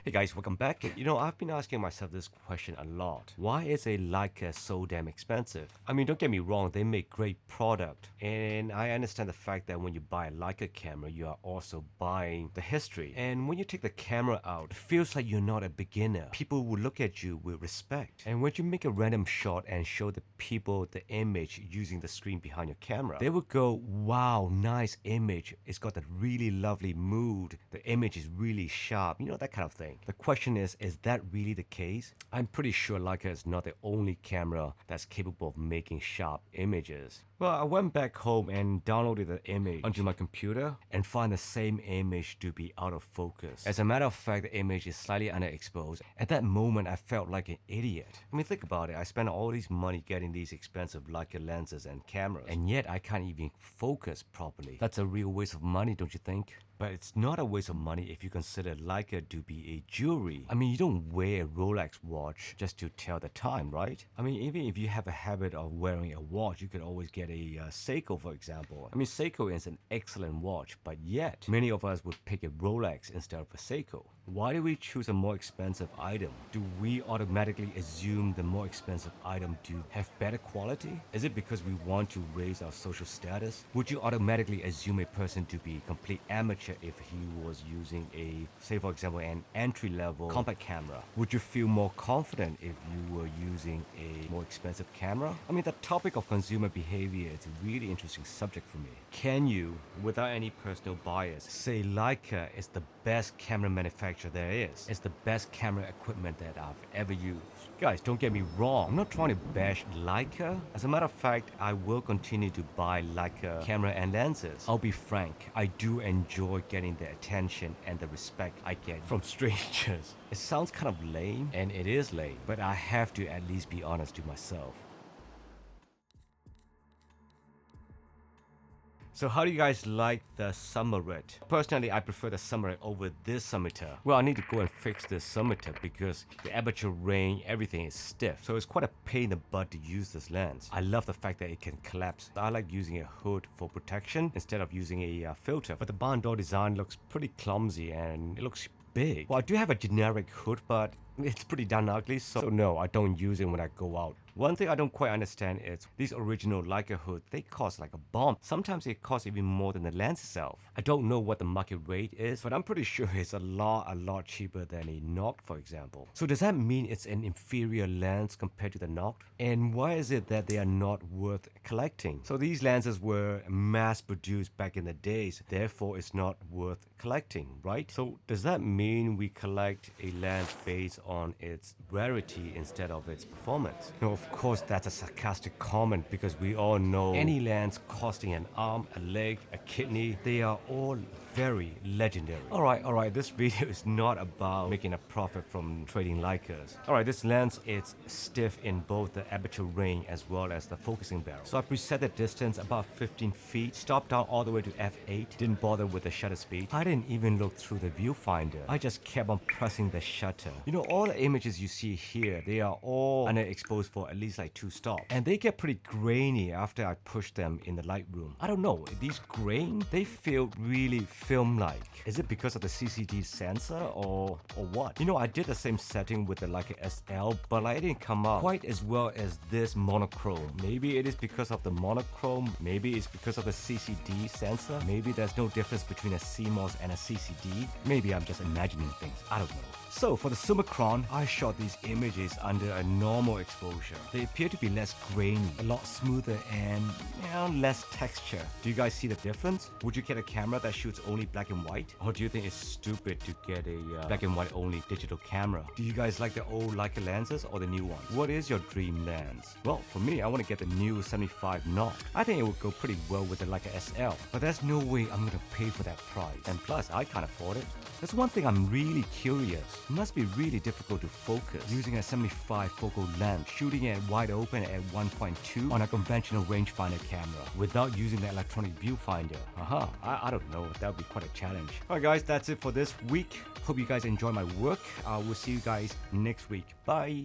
Hey guys, welcome back. You know, I've been asking myself this question a lot. Why is a Leica so damn expensive? I mean, don't get me wrong, they make great product. And I understand the fact that when you buy a Leica camera, you are also buying the history. And when you take the camera out, it feels like you're not a beginner. People will look at you with respect. And when you make a random shot and show the people the image using the screen behind your camera, they will go, wow, nice image. It's got that really lovely mood. The image is really sharp, you know, that kind of thing. The question is that really the case? I'm pretty sure Leica is not the only camera that's capable of making sharp images. Well, I went back home and downloaded the image onto my computer and find the same image to be out of focus. As a matter of fact, the image is slightly underexposed. At that moment, I felt like an idiot. I mean, think about it. I spent all this money getting these expensive Leica lenses and cameras, and yet I can't even focus properly. That's a real waste of money, don't you think? But it's not a waste of money if you consider Leica to be a jewelry. I mean, you don't wear a Rolex watch just to tell the time, right? I mean, even if you have a habit of wearing a watch, you could always get a Seiko, for example. I mean, Seiko is an excellent watch, but yet many of us would pick a Rolex instead of a Seiko. Why do we choose a more expensive item? Do we automatically assume the more expensive item to have better quality? Is it because we want to raise our social status? Would you automatically assume a person to be a complete amateur if he was using a, say for example, an entry-level compact camera? Would you feel more confident if you were using a more expensive camera? I mean, the topic of consumer behavior is a really interesting subject for me. Can you, without any personal bias, say Leica is the best camera manufacturer there is? It's the best camera equipment that I've ever used. Guys, don't get me wrong, I'm not trying to bash Leica. As a matter of fact, I will continue to buy Leica camera and lenses. I'll be frank, I do enjoy getting the attention and the respect I get from strangers. It sounds kind of lame, and it is lame, but I have to at least be honest to myself. So how do you guys like the Summarit? Personally, I prefer the Summarit over this Summitar. Well, I need to go and fix this Summitar because the aperture range, everything is stiff. So it's quite a pain in the butt to use this lens. I love the fact that it can collapse. I like using a hood for protection instead of using a filter. But the barn door design looks pretty clumsy and it looks big. Well, I do have a generic hood, but it's pretty darn ugly, so no, I don't use it when I go out. One thing I don't quite understand is these original Leica hoods, they cost like a bomb. Sometimes it costs even more than the lens itself. I don't know what the market rate is, but I'm pretty sure it's a lot cheaper than a Noct, for example. So does that mean it's an inferior lens compared to the Noct? And why is it that they are not worth collecting? So these lenses were mass produced back in the days, therefore it's not worth collecting, right? So does that mean we collect a lens based on its rarity instead of its performance? No, of course that's a sarcastic comment because we all know any lens costing an arm, a leg, a kidney, they are all very legendary. Alright, this video is not about making a profit from trading Leicas. Alright, this lens is stiff in both the aperture range as well as the focusing barrel. So I preset the distance about 15 feet, stopped down all the way to f8, didn't bother with the shutter speed. I didn't even look through the viewfinder. I just kept on pressing the shutter. You know, all the images you see here, they are all underexposed for at least like 2 stops. And they get pretty grainy after I push them in the Lightroom. I don't know, these grain, they feel really film-like. Is it because of the CCD sensor or what? You know, I did the same setting with the Leica SL, but like, it didn't come out quite as well as this monochrome. Maybe it is because of the monochrome, maybe it's because of the CCD sensor, maybe there's no difference between a CMOS and a CCD. Maybe I'm just imagining things, I don't know. So for the Summicron, I shot these images under a normal exposure. They appear to be less grainy, a lot smoother and, you know, less texture. Do you guys see the difference? Would you get a camera that shoots only black and white? Or do you think it's stupid to get a black and white only digital camera? Do you guys like the old Leica lenses or the new ones? What is your dream lens? Well, for me, I want to get the new 75 Noct. I think it would go pretty well with the Leica SL, but there's no way I'm going to pay for that price. And plus, I can't afford it. There's one thing I'm really curious. It must be really difficult to focus using a 75 focal length, shooting it wide open at 1.2 on a conventional rangefinder camera without using the electronic viewfinder. I don't know, that would be quite a challenge. Alright guys, that's it for this week. Hope you guys enjoy my work. We'll see you guys next week. Bye!